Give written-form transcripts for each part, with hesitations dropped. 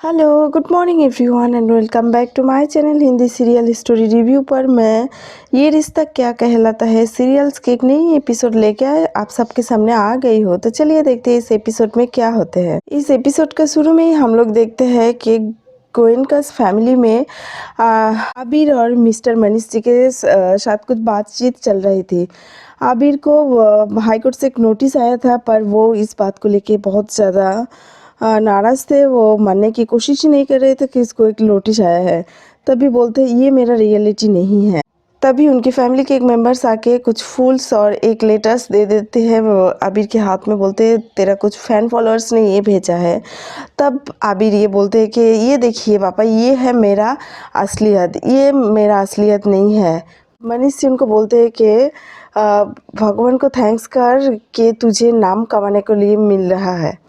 Hello, good morning everyone and welcome back to my channel Hindi serial story review पर मैं ये रिश्ता क्या कहलाता है सीरियल्स के एक नई एपिसोड लेके आप सबके सामने आ गई हो। तो चलिए देखते हैं इस एपिसोड में क्या होते हैं। इस एपिसोड का शुरू में ही हम लोग देखते हैं कि गोयनकास फैमिली में आबिर और मिस्टर मनीष जी के साथ कुछ बातचीत चल रही थी। आबिर को हाई कोर्ट से एक नोटिस आया था, पर वो इस बात को लेके बहुत ज़्यादा नाराज़ थे। वो मानने की कोशिश ही नहीं कर रहे थे कि इसको एक नोटिस आया है। तभी बोलते ये मेरा रियलिटी नहीं है। तभी उनकी फैमिली के एक मेंबर्स आके कुछ फूल्स और एक लेटर्स दे देते हैं आबिर के हाथ में। बोलते तेरा कुछ फ़ैन फॉलोअर्स ने ये भेजा है। तब आबिर ये बोलते हैं कि ये देखिए पापा, ये है मेरा असलियत, ये मेरा असलियत नहीं है। मनीष जी उनको बोलते हैं कि भगवान को थैंक्स कर कि तुझे नाम कमाने के लिए मिल रहा है,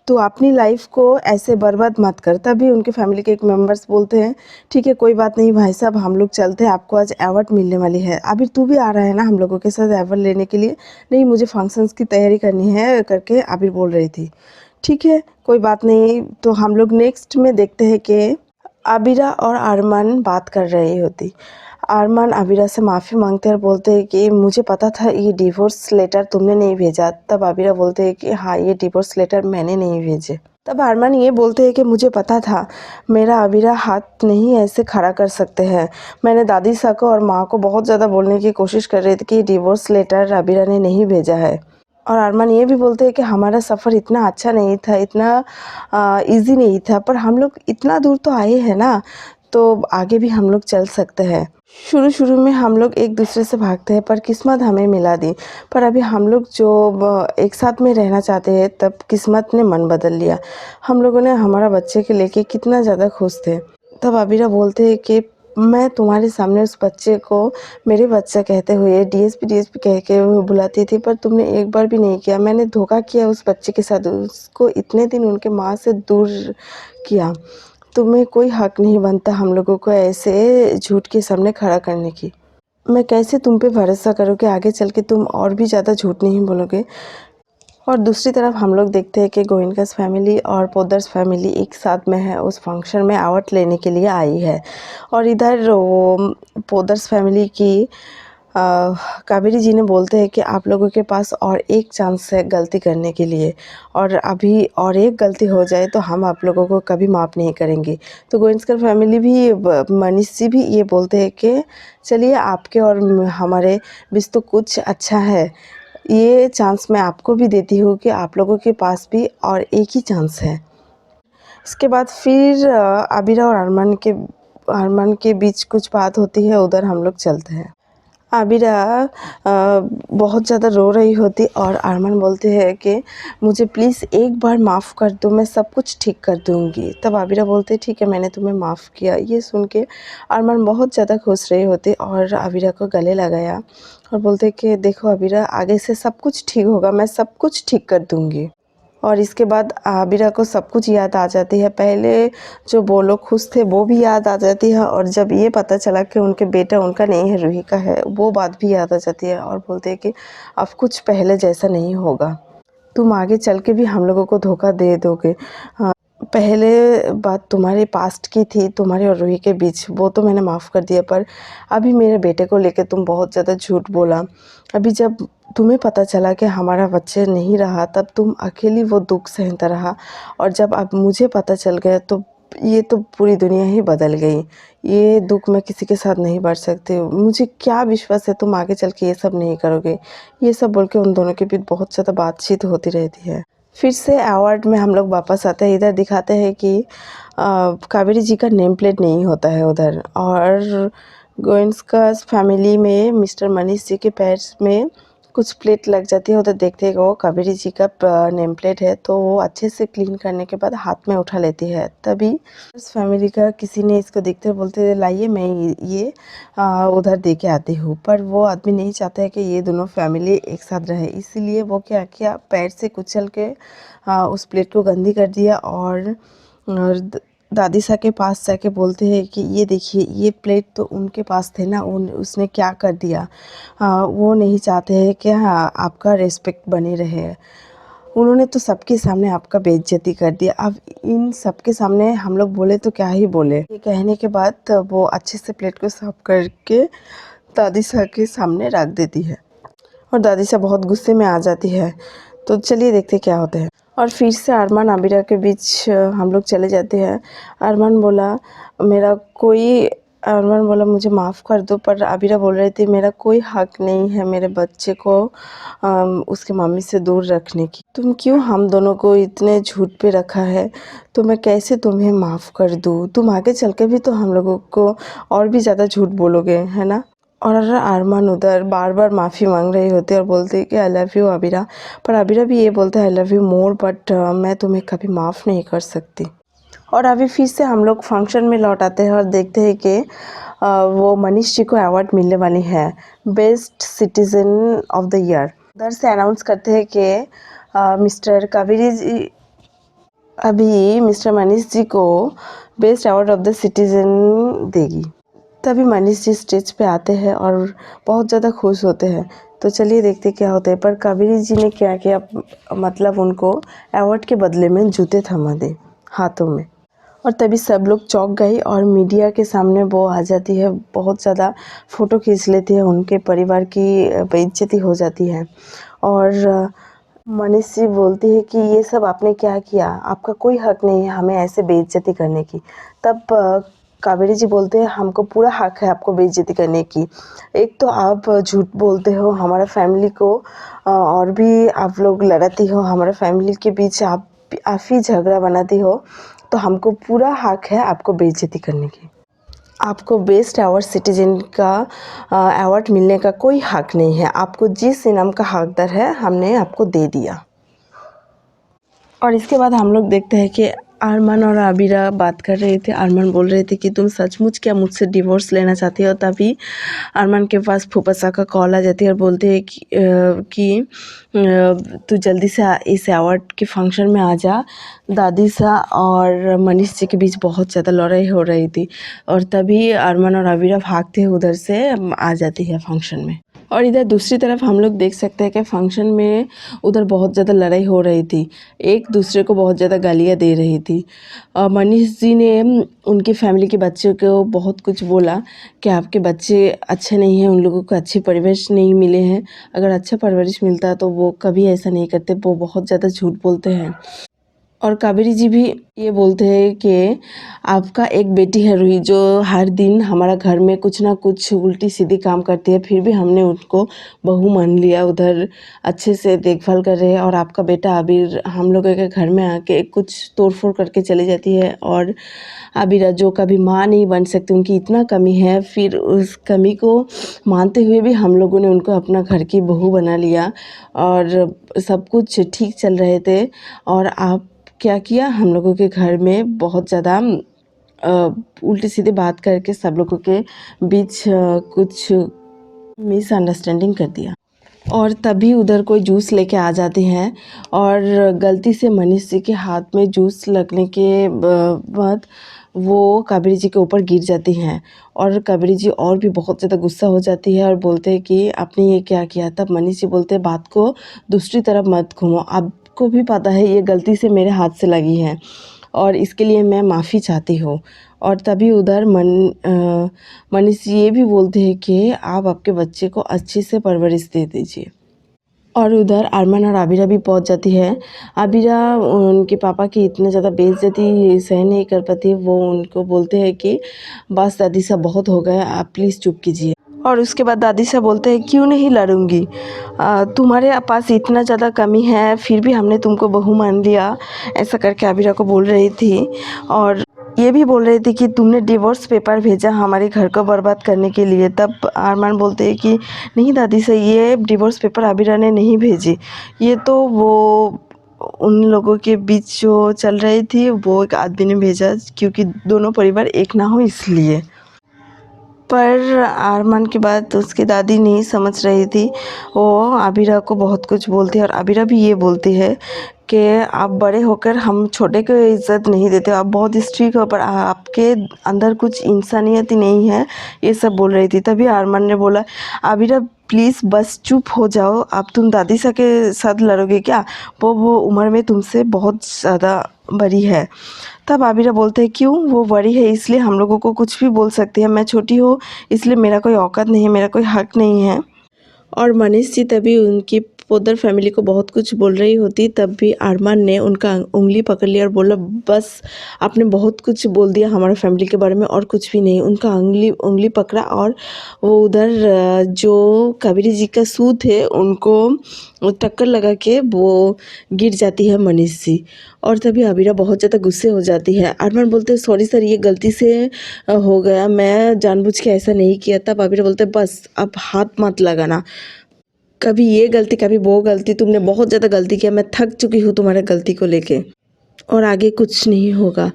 तो अपनी लाइफ को ऐसे बर्बाद मत कर। तभी उनके फैमिली के एक मेंबर्स बोलते हैं ठीक है कोई बात नहीं भाई साहब, हम लोग चलते हैं, आपको आज अवार्ड मिलने वाली है। अभी तू भी आ रहा है ना हम लोगों के साथ अवार्ड लेने के लिए? नहीं, मुझे फंक्शंस की तैयारी करनी है करके आबिर बोल रही थी। ठीक है कोई बात नहीं। तो हम लोग नेक्स्ट में देखते हैं कि आबिरा और अरमान बात कर रही होती। अरमान आबिरा से माफ़ी मांगते हैं और बोलते हैं कि मुझे पता था ये डिवोर्स लेटर तुमने नहीं भेजा। तब आबिरा बोलते हैं कि हाँ, ये डिवोर्स लेटर मैंने नहीं भेजे। तब अरमान ये बोलते हैं कि मुझे पता था मेरा आबिरा हाथ नहीं ऐसे खड़ा कर सकते हैं। मैंने दादी सा को और माँ को बहुत ज़्यादा बोलने की कोशिश कर रही थी कि डिवोर्स लेटर आबिरा ने नहीं भेजा है। और अरमान ये भी बोलते हैं कि हमारा सफ़र इतना अच्छा नहीं था, इतना इजी नहीं था, पर हम लोग इतना दूर तो आए हैं ना, तो आगे भी हम लोग चल सकते हैं। शुरू में हम लोग एक दूसरे से भागते हैं, पर किस्मत हमें मिला दी। पर अभी हम लोग जो एक साथ में रहना चाहते हैं, तब किस्मत ने मन बदल लिया। हम लोगों ने हमारा बच्चे के लेके कितना ज़्यादा खुश थे। तब आबिरा बोलते हैं कि मैं तुम्हारे सामने उस बच्चे को मेरे बच्चा कहते हुए डीएसपी कह के बुलाती थी, पर तुमने एक बार भी नहीं किया। मैंने धोखा किया उस बच्चे के साथ, उसको इतने दिन उनके माँ से दूर किया। तुम्हें कोई हक नहीं बनता हम लोगों को ऐसे झूठ के सामने खड़ा करने की। मैं कैसे तुम पे भरोसा करूँ कि आगे चल के तुम और भी ज़्यादा झूठ नहीं बोलोगे। और दूसरी तरफ हम लोग देखते हैं कि गोयनकास फैमिली और पोदर्स फैमिली एक साथ में है, उस फंक्शन में अवार्ड लेने के लिए आई है। और इधर वो पोदर्स फैमिली की कावेरी जी ने बोलते हैं कि आप लोगों के पास और एक चांस है गलती करने के लिए, और अभी और एक गलती हो जाए तो हम आप लोगों को कभी माफ़ नहीं करेंगे। तो गोयनस्कर फैमिली भी मनीष जी भी ये बोलते हैं कि चलिए आपके और हमारे बीच तो कुछ अच्छा है, ये चांस मैं आपको भी देती हूँ कि आप लोगों के पास भी और एक ही चांस है। इसके बाद फिर आबिरा और अरमान के बीच कुछ बात होती है, उधर हम लोग चलते हैं। आबिरा बहुत ज़्यादा रो रही होती और अरमान बोलते हैं कि मुझे प्लीज़ एक बार माफ़ कर दो, मैं सब कुछ ठीक कर दूँगी। तब आबिरा बोलते ठीक है मैंने तुम्हें माफ़ किया। ये सुन के अरमान बहुत ज़्यादा खुश रहे होते और आबिरा को गले लगाया और बोलते कि देखो आबिरा, आगे से सब कुछ ठीक होगा, मैं सब कुछ ठीक कर दूँगी। और इसके बाद आबिरा को सब कुछ याद आ जाती है। पहले जो वो लोग खुश थे वो भी याद आ जाती है, और जब ये पता चला कि उनके बेटा उनका नहीं है, रूही का है, वो बात भी याद आ जाती है। और बोलते हैं कि अब कुछ पहले जैसा नहीं होगा, तुम आगे चल के भी हम लोगों को धोखा दे दोगे। पहले बात तुम्हारे पास्ट की थी, तुम्हारे और रूही के बीच, वो तो मैंने माफ़ कर दिया, पर अभी मेरे बेटे को लेकर तुम बहुत ज़्यादा झूठ बोला। अभी जब तुम्हें पता चला कि हमारा बच्चा नहीं रहा, तब तुम अकेली वो दुख सहता रहा, और जब अब मुझे पता चल गया तो ये तो पूरी दुनिया ही बदल गई। ये दुख मैं किसी के साथ नहीं बाँट सकती। मुझे क्या विश्वास है तुम आगे चल के ये सब नहीं करोगे। ये सब बोल के उन दोनों के बीच बहुत ज़्यादा बातचीत होती रहती है। फिर से अवार्ड में हम लोग वापस आते हैं। इधर दिखाते हैं कि कावेरी जी का नेम प्लेट नहीं होता है उधर, और गोयनस्कास फैमिली में मिस्टर मनीष जी के पैर में कुछ प्लेट लग जाती है। उधर देखते हैं वो कावेरी जी का नेम प्लेट है, तो वो अच्छे से क्लीन करने के बाद हाथ में उठा लेती है। तभी इस फैमिली का किसी ने इसको देखते हुए बोलते लाइए मैं ये उधर दे के आती हूँ। पर वो आदमी नहीं चाहता है कि ये दोनों फैमिली एक साथ रहे, इसीलिए वो क्या किया, पैर से कुचल के उस प्लेट को गंदी कर दिया। और दादी सा के पास जाके बोलते हैं कि ये देखिए, ये प्लेट तो उनके पास थे ना, उसने क्या कर दिया। वो नहीं चाहते हैं कि हाँ आपका रिस्पेक्ट बनी रहे। उन्होंने तो सबके सामने आपका बेइज्जती कर दिया, अब इन सबके सामने हम लोग बोले तो क्या ही बोले। ये कहने के बाद वो अच्छे से प्लेट को साफ करके दादी साहब के सामने रख देती है और दादी साहब बहुत गुस्से में आ जाती है। तो चलिए देखते क्या होता है। और फिर से अरमान आबिरा के बीच हम लोग चले जाते हैं। अरमान बोला मेरा कोई अरमान बोला मुझे माफ़ कर दो, पर आबिरा बोल रही थी मेरा कोई हक नहीं है मेरे बच्चे को उसके मम्मी से दूर रखने की। तुम क्यों हम दोनों को इतने झूठ पे रखा है, तो मैं कैसे तुम्हें माफ़ कर दूँ। तुम आगे चल के भी तो हम लोगों को और भी ज़्यादा झूठ बोलोगे, है ना। और अरमान उधर बार बार माफ़ी मांग रही होती है और बोलती है कि आई लव यू आबिरा, पर आबिरा भी ये बोलता है I love you more, but मैं तुम्हें कभी माफ़ नहीं कर सकती। और अभी फिर से हम लोग फंक्शन में लौट आते हैं और देखते हैं कि वो मनीष जी को अवार्ड मिलने वाली है, best citizen of the year. उधर से अनाउंस करते हैं कि मिस्टर कावेरी जी अभी मिस्टर मनीष जी को best award of the citizen देगी। तभी मनीष जी स्टेज पे आते हैं और बहुत ज़्यादा खुश होते हैं। तो चलिए देखते क्या होता है। पर कावेरी जी ने क्या किया, मतलब उनको अवार्ड के बदले में जूते थमा दे हाथों में। और तभी सब लोग चौंक गई और मीडिया के सामने वो आ जाती है, बहुत ज़्यादा फ़ोटो खींच लेती है, उनके परिवार की बेइज्जती हो जाती है। और मनीष जी बोलती है कि ये सब आपने क्या किया, आपका कोई हक नहीं है हमें ऐसे बेइज्जती करने की। तब कावेरी जी बोलते हैं हमको पूरा हक है आपको बेइज्जती करने की। एक तो आप झूठ बोलते हो हमारा फैमिली को, और भी आप लोग लड़ाती हो हमारे फैमिली के बीच, आप ही झगड़ा बनाती हो, तो हमको पूरा हक है आपको बेइज्जती करने की। आपको बेस्ट अवार्ड सिटीजन का अवार्ड मिलने का कोई हक नहीं है, आपको जिस इनाम का हकदार है हमने आपको दे दिया। और इसके बाद हम लोग देखते हैं कि अरमान और आबिरा बात कर रहे थे। अरमान बोल रहे थे कि तुम सचमुच क्या मुझसे डिवोर्स लेना चाहती हो। तभी अरमान के पास फूफा का कॉल आ जाती है और बोलते हैं कि तू जल्दी से इस अवार्ड के फंक्शन में आ जा। दादी सा और मनीष जी के बीच बहुत ज़्यादा लड़ाई हो रही थी और तभी अरमान और आबिरा भागते हुए उधर से आ जाती है फंक्शन में। और इधर दूसरी तरफ हम लोग देख सकते हैं कि फंक्शन में उधर बहुत ज़्यादा लड़ाई हो रही थी, एक दूसरे को बहुत ज़्यादा गालियाँ दे रही थी। मनीष जी ने उनकी फैमिली के बच्चों को बहुत कुछ बोला कि आपके बच्चे अच्छे नहीं हैं, उन लोगों को अच्छी परवरिश नहीं मिले हैं, अगर अच्छा परवरिश मिलता तो वो कभी ऐसा नहीं करते, वो बहुत ज़्यादा झूठ बोलते हैं। और कावेरी जी भी ये बोलते हैं कि आपका एक बेटी है रूही, जो हर दिन हमारा घर में कुछ ना कुछ उल्टी सीधी काम करती है, फिर भी हमने उनको बहू मान लिया, उधर अच्छे से देखभाल कर रहे हैं। और आपका बेटा आबिर हम लोगों के घर में आके कुछ तोड़फोड़ करके चली जाती है, और आबिरा जो कभी माँ नहीं बन सकती, उनकी इतना कमी है, फिर उस कमी को मानते हुए भी हम लोगों ने उनको अपना घर की बहू बना लिया और सब कुछ ठीक चल रहे थे। और आप क्या किया, हम लोगों के घर में बहुत ज़्यादा उल्टी सीधी बात करके सब लोगों के बीच कुछ मिसअंडरस्टैंडिंग कर दिया। और तभी उधर कोई जूस लेके आ जाते हैं और गलती से मनीष जी के हाथ में जूस लगने के बाद वो कावेरी जी के ऊपर गिर जाती हैं और कावेरी जी और भी बहुत ज़्यादा गुस्सा हो जाती है और बोलते हैं कि आपने ये क्या किया। तब मनीष जी बोलते हैं बात को दूसरी तरफ मत घूमो, आपको भी पता है ये गलती से मेरे हाथ से लगी है और इसके लिए मैं माफ़ी चाहती हूँ। और तभी उधर मनीष जी ये भी बोलते हैं कि आप आपके बच्चे को अच्छी से परवरिश दे दीजिए। और उधर अरमान और आबिरा भी पहुंच जाती है। आबिरा उनके पापा की इतने ज़्यादा बेइज्जती सहन नहीं कर पाती, वो उनको बोलते हैं कि बस दादी साहब बहुत हो गया, आप प्लीज़ चुप कीजिए। और उसके बाद दादी साहब बोलते हैं क्यों नहीं लड़ूंगी, तुम्हारे पास इतना ज़्यादा कमी है फिर भी हमने तुमको बहू मान लिया, ऐसा करके आबिरा को बोल रही थी। और ये भी बोल रही थी कि तुमने डिवोर्स पेपर भेजा हमारे घर को बर्बाद करने के लिए। तब अरमान बोलते हैं कि नहीं दादी से ये डिवोर्स पेपर आबिरा ने नहीं भेजी, ये तो वो उन लोगों के बीच जो चल रही थी वो एक आदमी ने भेजा, क्योंकि दोनों परिवार एक ना हो इसलिए। पर अरमान की बात उसकी दादी नहीं समझ रही थी, वो आबिरा को बहुत कुछ बोलती है और आबिरा भी ये बोलती है कि आप बड़े होकर हम छोटे को इज़्ज़त नहीं देते, आप बहुत स्ट्रिक्ट हो पर आपके अंदर कुछ इंसानियत ही नहीं है, ये सब बोल रही थी। तभी अरमान ने बोला आबिरा प्लीज़ बस चुप हो जाओ, अब तुम दादी सा के साथ लड़ोगे क्या? वो उम्र में तुमसे बहुत ज़्यादा बड़ी है। तब आबिरा बोलते हैं क्यों? वो बड़ी है इसलिए हम लोगों को कुछ भी बोल सकती है, मैं छोटी हूँ इसलिए मेरा कोई औकात नहीं है, मेरा कोई हक नहीं है। और मनीष जी तभी उनकी पोद्दार फैमिली को बहुत कुछ बोल रही होती, तब भी अरमान ने उनका उंगली पकड़ लिया और बोला बस आपने बहुत कुछ बोल दिया हमारे फैमिली के बारे में और कुछ भी नहीं। उनका उंगली पकड़ा और वो उधर जो कावेरी जी का सूत थे उनको टक्कर लगा के वो गिर जाती है मनीष जी। और तभी आबिरा बहुत ज़्यादा गुस्से हो जाती है। अरमान बोलते सॉरी सर, ये गलती से हो गया, मैं जानबूझ के ऐसा नहीं किया। तब आबिरा बोलते बस अब हाथ मत लगाना, कभी ये गलती कभी वो गलती, तुमने बहुत ज़्यादा गलती किया, मैं थक चुकी हूँ तुम्हारे गलती को लेके और आगे कुछ नहीं होगा।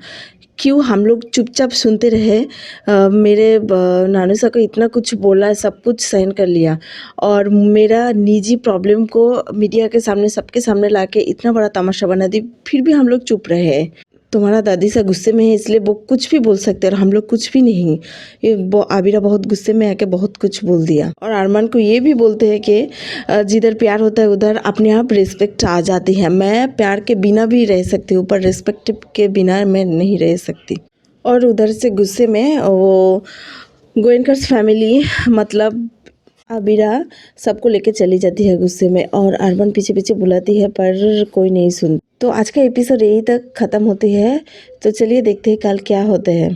क्यों हम लोग चुपचाप सुनते रहे? मेरे नानू सा को इतना कुछ बोला, सब कुछ सहन कर लिया और मेरा निजी प्रॉब्लम को मीडिया के सामने सबके सामने लाके इतना बड़ा तमाशा बना दी, फिर भी हम लोग चुप रहे। तुम्हारा दादी सा गुस्से में है इसलिए वो कुछ भी बोल सकते हैं और हम लोग कुछ भी नहीं। ये आबिरा बहुत गुस्से में आके बहुत कुछ बोल दिया और अरमान को ये भी बोलते हैं कि जिधर प्यार होता है उधर अपने आप रिस्पेक्ट आ जाती है। मैं प्यार के बिना भी रह सकती हूँ पर रिस्पेक्ट के बिना मैं नहीं रह सकती। और उधर से गुस्से में वो गोयनकर्स फैमिली मतलब आबिरा सबको लेके चली जाती है गुस्से में और अरमान पीछे पीछे बुलाती है पर कोई नहीं सुन। तो आज का एपिसोड यही तक ख़त्म होती है। तो चलिए देखते हैं कल क्या होता है।